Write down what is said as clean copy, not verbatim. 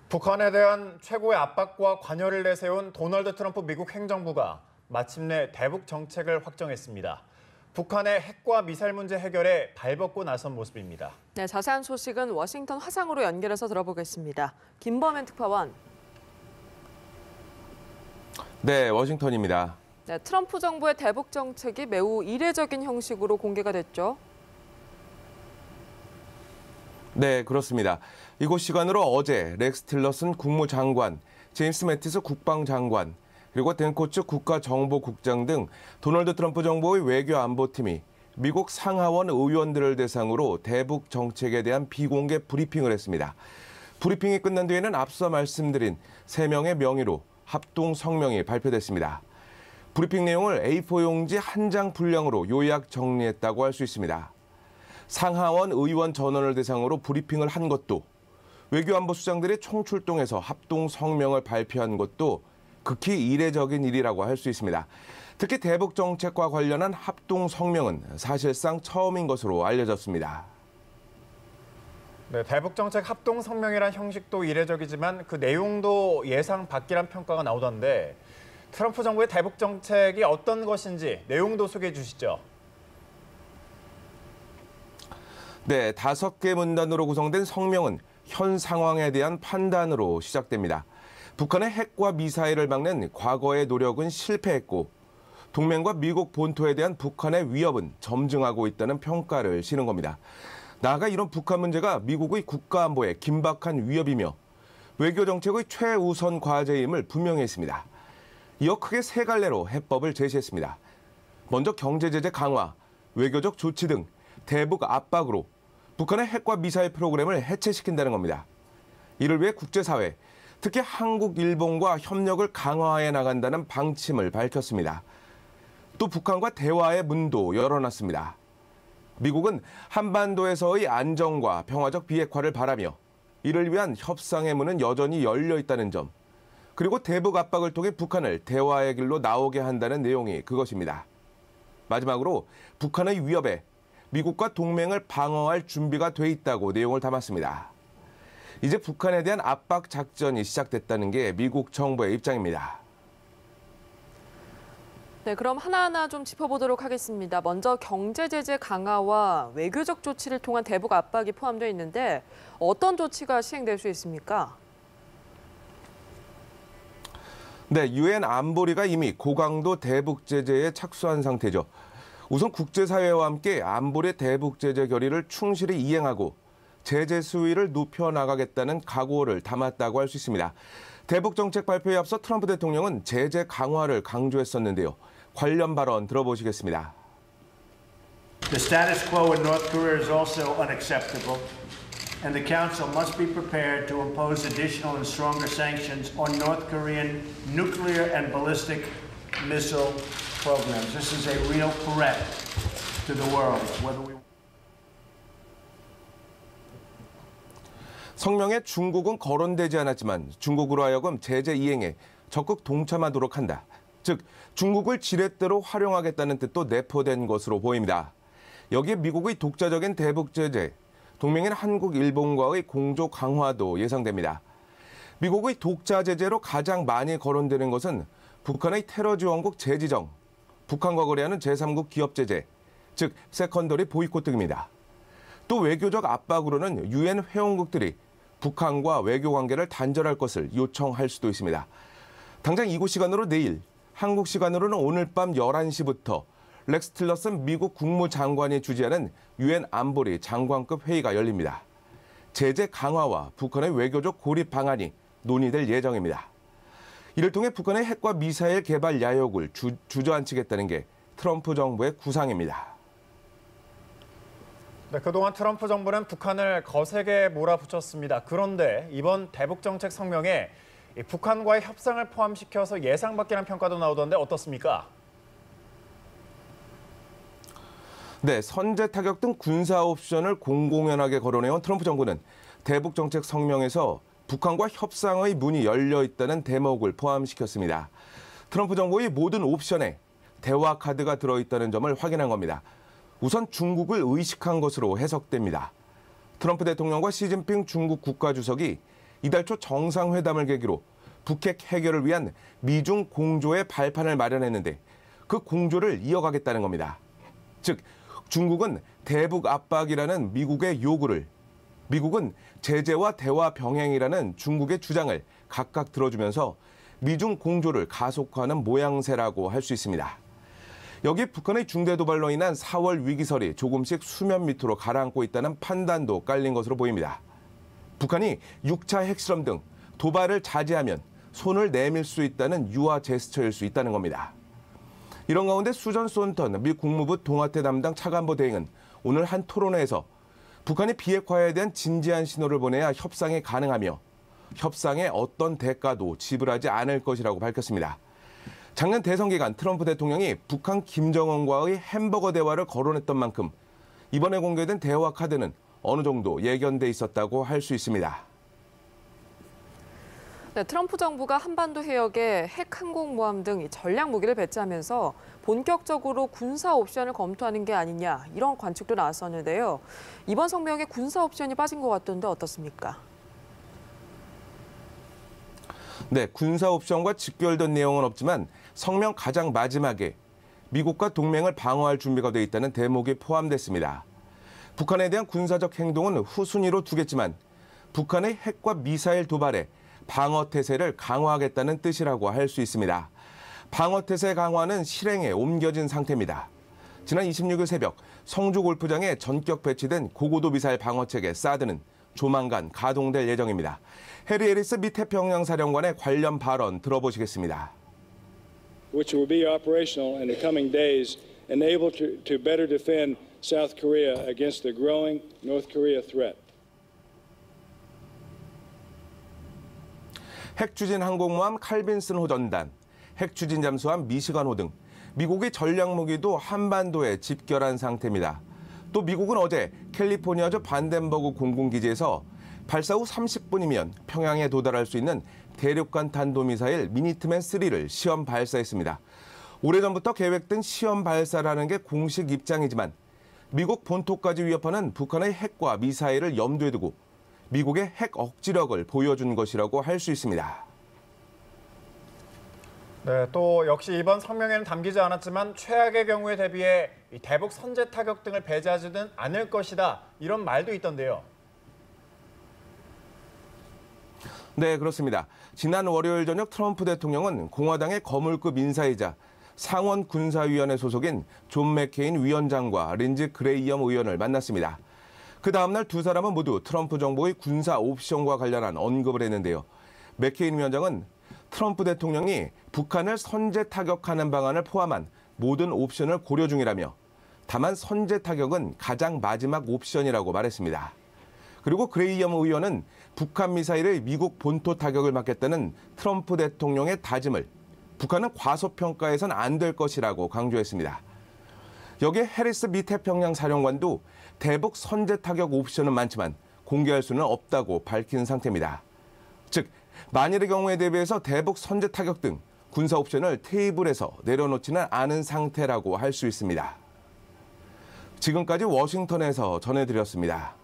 북한에 대한 최고의 압박과 관여를 내세운 도널드 트럼프 미국 행정부가 마침내 대북 정책을 확정했습니다. 북한의 핵과 미사일 문제 해결에 발벗고 나선 모습입니다. 네, 자세한 소식은 워싱턴 화상으로 연결해서 들어보겠습니다. 김범현 특파원. 네, 워싱턴입니다. 네, 트럼프 정부의 대북 정책이 매우 이례적인 형식으로 공개가 됐죠. 네, 그렇습니다. 이곳 시간으로 어제 렉스 틸러슨 국무장관, 제임스 매티스 국방장관, 그리고 댄 코츠 국가정보국장 등 도널드 트럼프 정부의 외교안보팀이 미국 상하원 의원들을 대상으로 대북 정책에 대한 비공개 브리핑을 했습니다. 브리핑이 끝난 뒤에는 앞서 말씀드린 3명의 명의로 합동 성명이 발표됐습니다. 브리핑 내용을 A4 용지 한 장 분량으로 요약 정리했다고 할 수 있습니다. 상하원 의원 전원을 대상으로 브리핑을 한 것도, 외교안보 수장들이 총출동해서 합동 성명을 발표한 것도 극히 이례적인 일이라고 할 수 있습니다. 특히 대북 정책과 관련한 합동 성명은 사실상 처음인 것으로 알려졌습니다. 네, 대북 정책 합동 성명이란 형식도 이례적이지만 그 내용도 예상 밖이란 평가가 나오던데 트럼프 정부의 대북 정책이 어떤 것인지 내용도 소개해 주시죠. 네, 5개 문단으로 구성된 성명은 현 상황에 대한 판단으로 시작됩니다. 북한의 핵과 미사일을 막는 과거의 노력은 실패했고 동맹과 미국 본토에 대한 북한의 위협은 점증하고 있다는 평가를 실은 겁니다. 나아가 이런 북한 문제가 미국의 국가안보에 긴박한 위협이며 외교 정책의 최우선 과제임을 분명히 했습니다. 이어 크게 3갈래로 해법을 제시했습니다. 먼저 경제제재 강화, 외교적 조치 등 대북 압박으로 북한의 핵과 미사일 프로그램을 해체시킨다는 겁니다. 이를 위해 국제사회, 특히 한국, 일본과 협력을 강화해 나간다는 방침을 밝혔습니다. 또 북한과 대화의 문도 열어놨습니다. 미국은 한반도에서의 안정과 평화적 비핵화를 바라며 이를 위한 협상의 문은 여전히 열려 있다는 점, 그리고 대북 압박을 통해 북한을 대화의 길로 나오게 한다는 내용이 그것입니다. 마지막으로 북한의 위협에 미국과 동맹을 방어할 준비가 돼 있다고 내용을 담았습니다. 이제 북한에 대한 압박 작전이 시작됐다는 게 미국 정부의 입장입니다. 네, 그럼 하나하나 좀 짚어보도록 하겠습니다. 먼저 경제 제재 강화와 외교적 조치를 통한 대북 압박이 포함되어 있는데 어떤 조치가 시행될 수 있습니까? 네, 유엔 안보리가 이미 고강도 대북 제재에 착수한 상태죠. 우선 국제사회와 함께 안보리 대북 제재 결의를 충실히 이행하고 제재 수위를 높여나가겠다는 각오를 담았다고 할 수 있습니다. 대북 정책 발표에 앞서 트럼프 대통령은 제재 강화를 강조했었는데요. 관련 발언 들어보시겠습니다. The status quo in North Korea is also unacceptable, and the Council must be prepared to impose additional and stronger sanctions on North Korean nuclear and ballistic missile programs. This is a real threat to the world. 성명에 중국은 거론되지 않았지만 중국으로 하여금 제재 이행에 적극 동참하도록 한다. 즉 중국을 지렛대로 활용하겠다는 뜻도 내포된 것으로 보입니다. 여기에 미국의 독자적인 대북 제재, 동맹인 한국, 일본과의 공조 강화도 예상됩니다. 미국의 독자 제재로 가장 많이 거론되는 것은 북한의 테러 지원국 재지정, 북한과 거래하는 제3국 기업 제재, 즉 세컨더리 보이콧 등입니다. 또 외교적 압박으로는 유엔 회원국들이 북한과 외교 관계를 단절할 것을 요청할 수도 있습니다. 당장 이곳 시간으로 내일, 한국 시간으로는 오늘 밤 11시부터 렉스 틸러슨 미국 국무장관이 주재하는 유엔 안보리 장관급 회의가 열립니다. 제재 강화와 북한의 외교적 고립 방안이 논의될 예정입니다. 이를 통해 북한의 핵과 미사일 개발 야욕을 주저앉히겠다는 게 트럼프 정부의 구상입니다. 네, 그동안 트럼프 정부는 북한을 거세게 몰아붙였습니다. 그런데 이번 대북 정책 성명에 북한과의 협상을 포함시켜서 예상 밖이라는 평가도 나오던데 어떻습니까? 네, 선제 타격 등 군사 옵션을 공공연하게 거론해온 트럼프 정부는 대북 정책 성명에서 북한과 협상의 문이 열려 있다는 대목을 포함시켰습니다. 트럼프 정부의 모든 옵션에 대화 카드가 들어있다는 점을 확인한 겁니다. 우선 중국을 의식한 것으로 해석됩니다. 트럼프 대통령과 시진핑 중국 국가주석이 이달 초 정상회담을 계기로 북핵 해결을 위한 미중 공조의 발판을 마련했는데 그 공조를 이어가겠다는 겁니다. 즉 중국은 대북 압박이라는 미국의 요구를, 미국은 제재와 대화 병행이라는 중국의 주장을 각각 들어주면서 미중 공조를 가속화하는 모양새라고 할 수 있습니다. 여기에 북한의 중대 도발로 인한 4월 위기설이 조금씩 수면 밑으로 가라앉고 있다는 판단도 깔린 것으로 보입니다. 북한이 6차 핵실험 등 도발을 자제하면 손을 내밀 수 있다는 유화 제스처일 수 있다는 겁니다. 이런 가운데 수전 쏜턴 미 국무부 동아태 담당 차관보 대행은 오늘 한 토론회에서 북한이 비핵화에 대한 진지한 신호를 보내야 협상이 가능하며 협상에 어떤 대가도 지불하지 않을 것이라고 밝혔습니다. 작년 대선 기간 트럼프 대통령이 북한 김정은과의 햄버거 대화를 거론했던 만큼 이번에 공개된 대화 카드는 어느 정도 예견돼 있었다고 할 수 있습니다. 네, 트럼프 정부가 한반도 해역에 핵 항공모함 등 전략 무기를 배치하면서 본격적으로 군사 옵션을 검토하는 게 아니냐 이런 관측도 나왔었는데요. 이번 성명에 군사 옵션이 빠진 것 같던데 어떻습니까? 네, 군사 옵션과 직결된 내용은 없지만 성명 가장 마지막에 미국과 동맹을 방어할 준비가 돼 있다는 대목이 포함됐습니다. 북한에 대한 군사적 행동은 후순위로 두겠지만 북한의 핵과 미사일 도발에 방어 태세를 강화하겠다는 뜻이라고 할 수 있습니다. 방어 태세 강화는 실행에 옮겨진 상태입니다. 지난 26일 새벽 성주 골프장에 전격 배치된 고고도 미사일 방어체계 사드는 조만간 가동될 예정입니다. 해리 해리스 미 태평양 사령관의 관련 발언 들어보시겠습니다. Which will be operational in the coming days and able to better defend South Korea against the growing North Korea threat. 핵추진 항공모함 칼빈슨 호전단, 핵추진 잠수함 미시건호 등 미국의 전략 무기도 한반도에 집결한 상태입니다. 또 미국은 어제 캘리포니아주 반덴버그 공군기지에서 발사 후 30분이면 평양에 도달할 수 있는 대륙간 탄도미사일 미니트맨 3를 시험 발사했습니다. 오래전부터 계획된 시험 발사라는 게 공식 입장이지만 미국 본토까지 위협하는 북한의 핵과 미사일을 염두에 두고 미국의 핵 억지력을 보여준 것이라고 할 수 있습니다. 네, 또 역시 이번 성명에는 담기지 않았지만 최악의 경우에 대비해 대북 선제 타격 등을 배제하지는 않을 것이다. 이런 말도 있던데요. 네, 그렇습니다. 지난 월요일 저녁 트럼프 대통령은 공화당의 거물급 인사이자 상원 군사위원회 소속인 존 맥케인 위원장과 린지 그레이엄 의원을 만났습니다. 그 다음날 두 사람은 모두 트럼프 정부의 군사 옵션과 관련한 언급을 했는데요. 맥케인 위원장은 트럼프 대통령이 북한을 선제 타격하는 방안을 포함한 모든 옵션을 고려 중이라며 다만 선제 타격은 가장 마지막 옵션이라고 말했습니다. 그리고 그레이엄 의원은 북한 미사일의 미국 본토 타격을 막겠다는 트럼프 대통령의 다짐을 북한은 과소평가해선 안 될 것이라고 강조했습니다. 여기에 해리스 미 태평양 사령관도 대북 선제 타격 옵션은 많지만 공개할 수는 없다고 밝힌 상태입니다. 즉, 만일의 경우에 대비해서 대북 선제 타격 등 군사 옵션을 테이블에서 내려놓지는 않은 상태라고 할 수 있습니다. 지금까지 워싱턴에서 전해드렸습니다.